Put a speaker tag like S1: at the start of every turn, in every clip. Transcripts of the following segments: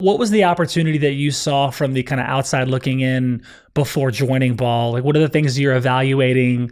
S1: What was the opportunity that you saw from the kind of outside looking in before joining Ball? Like, what are the things you're evaluating,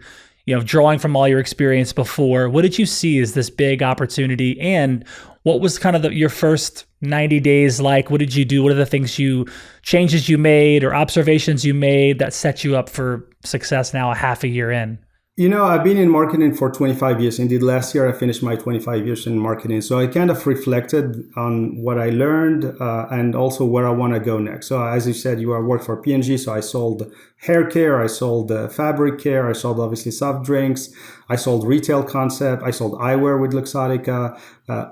S1: drawing from all your experience before? What did you see as this big opportunity? And what was kind of your first 90 days like? What did you do? What are the changes you made or observations you made that set you up for success now a half a year in?
S2: I've been in marketing for 25 years. Indeed, last year I finished my 25 years in marketing. So I kind of reflected on what I learned and also where I want to go next. So as you said, I worked for P&G. So I sold hair care, I sold fabric care, I sold obviously soft drinks, I sold retail concept, I sold eyewear with Luxottica,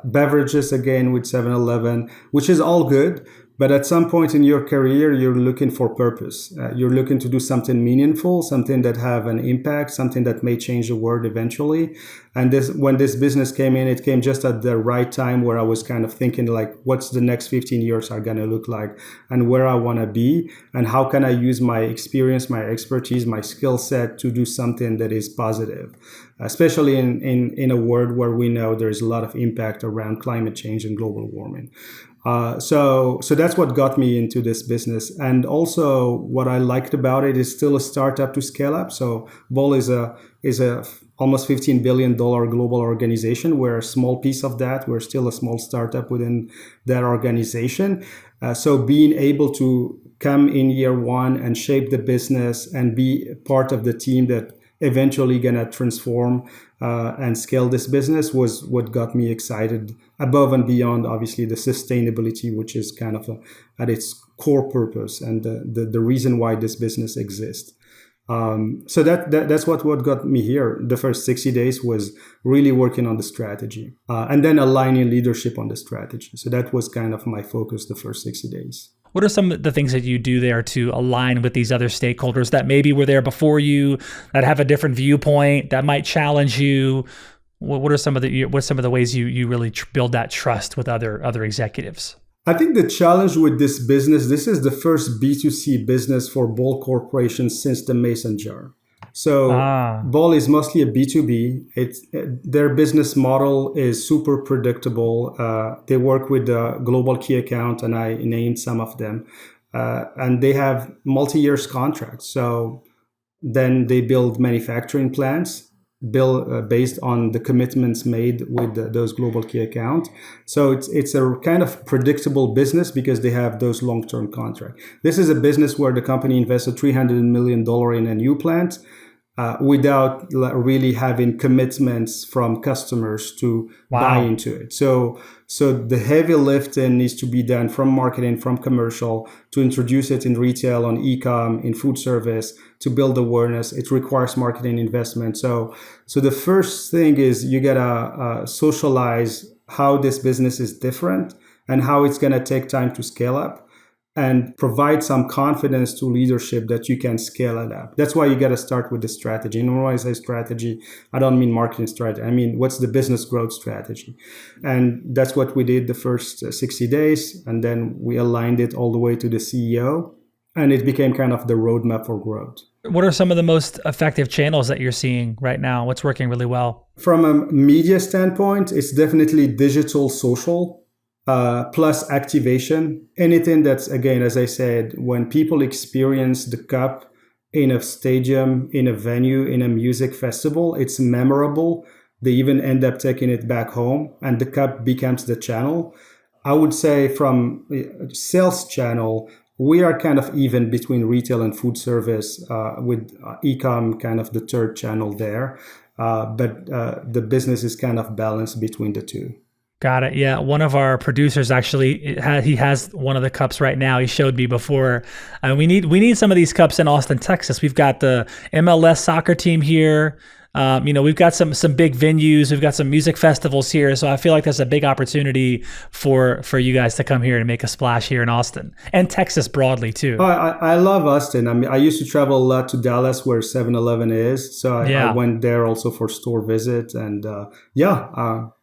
S2: beverages again with 7-Eleven, which is all good. But at some point in your career, you're looking for purpose. You're looking to do something meaningful, something that have an impact, something that may change the world eventually. And when this business came in, it came just at the right time where I was kind of thinking like, what's the next 15 years are going to look like and where I want to be and how can I use my experience, my expertise, my skill set to do something that is positive, especially in a world where we know there's a lot of impact around climate change and global warming. So that's what got me into this business. And also what I liked about it is still a startup to scale up. So Ball is a almost $15 billion global organization. We're a small piece of that. We're still a small startup within that organization. So being able to come in year one and shape the business and be part of the team that eventually gonna transform and scale this business was what got me excited above and beyond obviously the sustainability, which is kind of at its core purpose and the reason why this business exists. So that's what got me here. The first 60 days was really working on the strategy and then aligning leadership on the strategy. So that was kind of my focus the first 60 days.
S1: What are some of the things that you do there to align with these other stakeholders that maybe were there before you, that have a different viewpoint, that might challenge you? What are some of the ways you really build that trust with other executives?
S2: I think the challenge with this business, this is the first B2C business for Ball Corporation since the Mason jar. So Ball is mostly a B2B. Their business model is super predictable. They work with the global key account, and I named some of them. And they have multi-year contracts. So then they build manufacturing plants, based on the commitments made with those global key accounts. So it's a kind of predictable business because they have those long-term contracts. This is a business where the company invested $300 million in a new plant without really having commitments from customers to buy into it. So the heavy lifting needs to be done from marketing, from commercial, to introduce it in retail, on e-com, in food service, to build awareness. It requires marketing investment. So the first thing is you gotta socialize how this business is different and how it's gonna take time to scale up, and provide some confidence to leadership that you can scale it up. That's why you got to start with the strategy. And when I say strategy, I don't mean marketing strategy. I mean, what's the business growth strategy? And that's what we did the first 60 days. And then we aligned it all the way to the CEO. And it became kind of the roadmap for growth.
S1: What are some of the most effective channels that you're seeing right now? What's working really well?
S2: From a media standpoint, it's definitely digital social. Plus activation, anything that's, again, as I said, when people experience the cup in a stadium, in a venue, in a music festival, it's memorable. They even end up taking it back home and the cup becomes the channel. I would say from sales channel, we are kind of even between retail and food service with e-com kind of the third channel there. But the business is kind of balanced between the two.
S1: Got it. Yeah. One of our producers actually he has one of the cups right now. He showed me before. We need some of these cups in Austin, Texas. We've got the MLS soccer team here. We've got some big venues. We've got some music festivals here. So I feel like there's a big opportunity for you guys to come here and make a splash here in Austin and Texas broadly too.
S2: I love Austin. I mean, I used to travel a lot to Dallas where 7-Eleven is. So I went there also for store visit and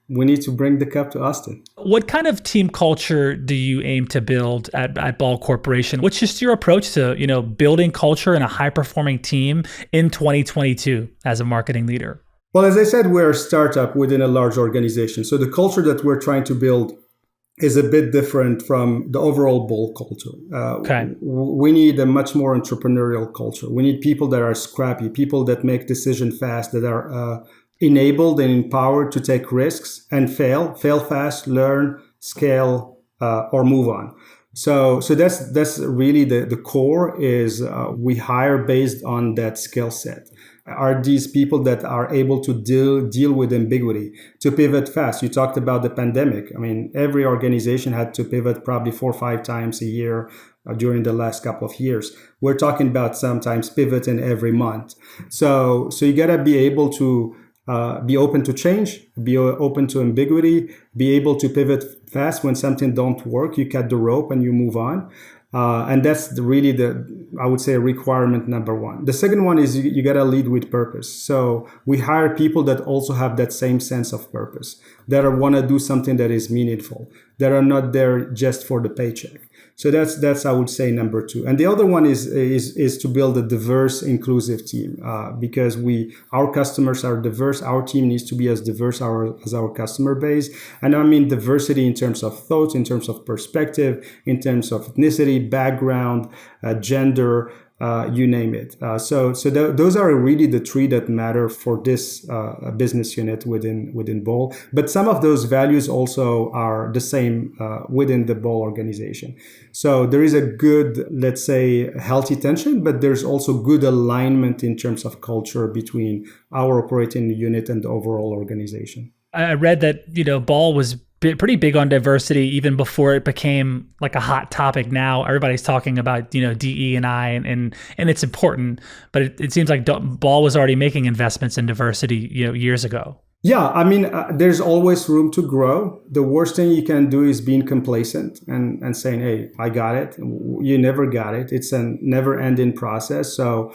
S2: we need to bring the cup to Austin.
S1: What kind of team culture do you aim to build at Ball Corporation? What's just your approach to, building culture and a high-performing team in 2022 as a marketing leader?
S2: Well, as I said, we're a startup within a large organization. So the culture that we're trying to build is a bit different from the overall Ball culture.
S1: Okay.
S2: We need a much more entrepreneurial culture. We need people that are scrappy, people that make decisions fast, that are enabled and empowered to take risks and fail fast, learn, scale, or move on. So that's really the core is we hire based on that skill set. Are these people that are able to deal with ambiguity, to pivot fast? You talked about the pandemic. I mean, every organization had to pivot probably 4 or 5 times a year during the last couple of years. We're talking about sometimes pivoting every month. So you got to be able to be open to change, be open to ambiguity, be able to pivot fast when something don't work. You cut the rope and you move on. And that's really I would say, requirement number one. The second one is you got to lead with purpose. So we hire people that also have that same sense of purpose, that want to do something that is meaningful, that are not there just for the paycheck. So that's I would say number two. And the other one is to build a diverse, inclusive team because our customers are diverse. Our team needs to be as diverse as our customer base. And I mean diversity in terms of thoughts, in terms of perspective, in terms of ethnicity, background, gender, you name it. So those are really the three that matter for this business unit within Ball. But some of those values also are the same within the Ball organization. So there is a good, let's say, healthy tension, but there's also good alignment in terms of culture between our operating unit and the overall organization.
S1: I read that, Ball was pretty big on diversity even before it became like a hot topic. Now everybody's talking about, DE&I and it's important, but it seems like Ball was already making investments in diversity, years ago.
S2: Yeah, I mean, there's always room to grow. The worst thing you can do is being complacent and saying, hey, I got it. You never got it. It's a never-ending process. So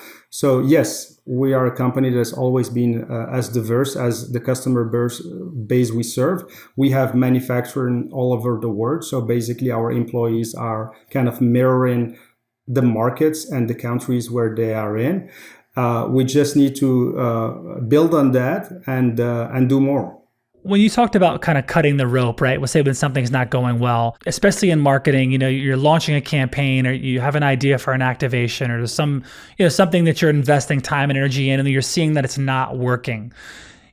S2: yes, we are a company that's always been as diverse as the customer base we serve. We have manufacturing all over the world. So basically, our employees are kind of mirroring the markets and the countries where they are in. We just need to build on that and do more.
S1: When you talked about kind of cutting the rope, right? We'll say when something's not going well, especially in marketing, you're launching a campaign or you have an idea for an activation or some, something that you're investing time and energy in and you're seeing that it's not working.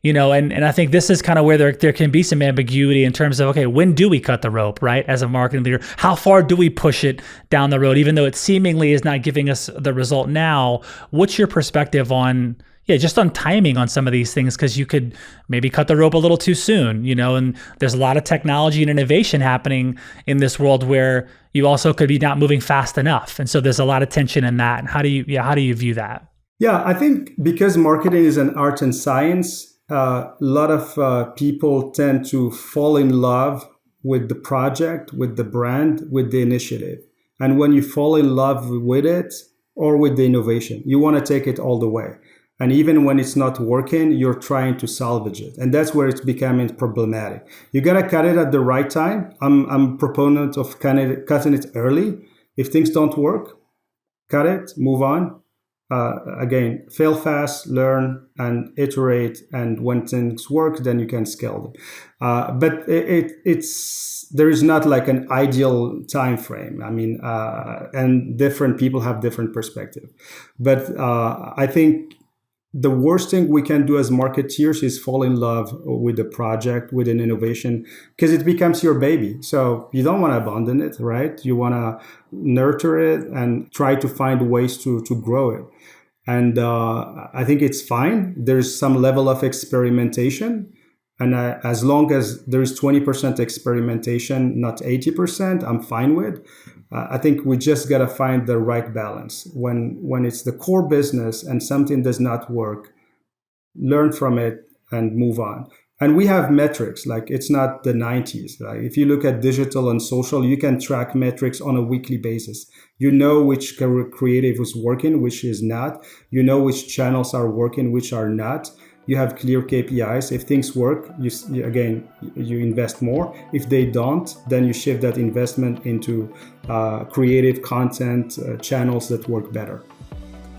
S1: And I think this is kind of where there can be some ambiguity in terms of, okay, when do we cut the rope, right? As a marketing leader, how far do we push it down the road, even though it seemingly is not giving us the result now? What's your perspective on, just on timing on some of these things? Because you could maybe cut the rope a little too soon, and there's a lot of technology and innovation happening in this world where you also could be not moving fast enough. And so there's a lot of tension in that. And how do you view that?
S2: Yeah, I think because marketing is an art and science, a lot of people tend to fall in love with the project, with the brand, with the initiative. And when you fall in love with it or with the innovation, you want to take it all the way. And even when it's not working, you're trying to salvage it. And that's where it's becoming problematic. You got to cut it at the right time. I'm a proponent of cutting it early. If things don't work, cut it, move on. Again, fail fast, learn, and iterate. And when things work, then you can scale them. But there is not like an ideal time frame. I mean, and different people have different perspective. But I think the worst thing we can do as marketeers is fall in love with the project, with an innovation, because it becomes your baby. So you don't want to abandon it, right? You want to nurture it and try to find ways to grow it. And I think it's fine. There's some level of experimentation. And as long as there is 20% experimentation, not 80%, I'm fine with. I think we just got to find the right balance. When it's the core business and something does not work, learn from it and move on. And we have metrics, like it's not the 90s. Like if you look at digital and social, you can track metrics on a weekly basis. You know which creative is working, which is not. You know which channels are working, which are not. You have clear KPIs. If things work, you invest more. If they don't, then you shift that investment into creative content channels that work better.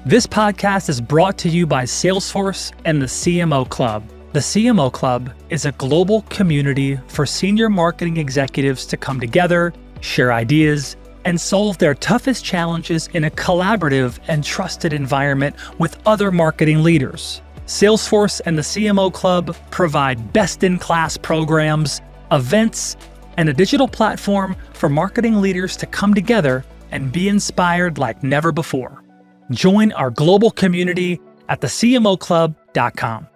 S1: This podcast is brought to you by Salesforce and the CMO Club. The CMO Club is a global community for senior marketing executives to come together, share ideas, and solve their toughest challenges in a collaborative and trusted environment with other marketing leaders. Salesforce and the CMO Club provide best-in-class programs, events, and a digital platform for marketing leaders to come together and be inspired like never before. Join our global community at thecmoclub.com.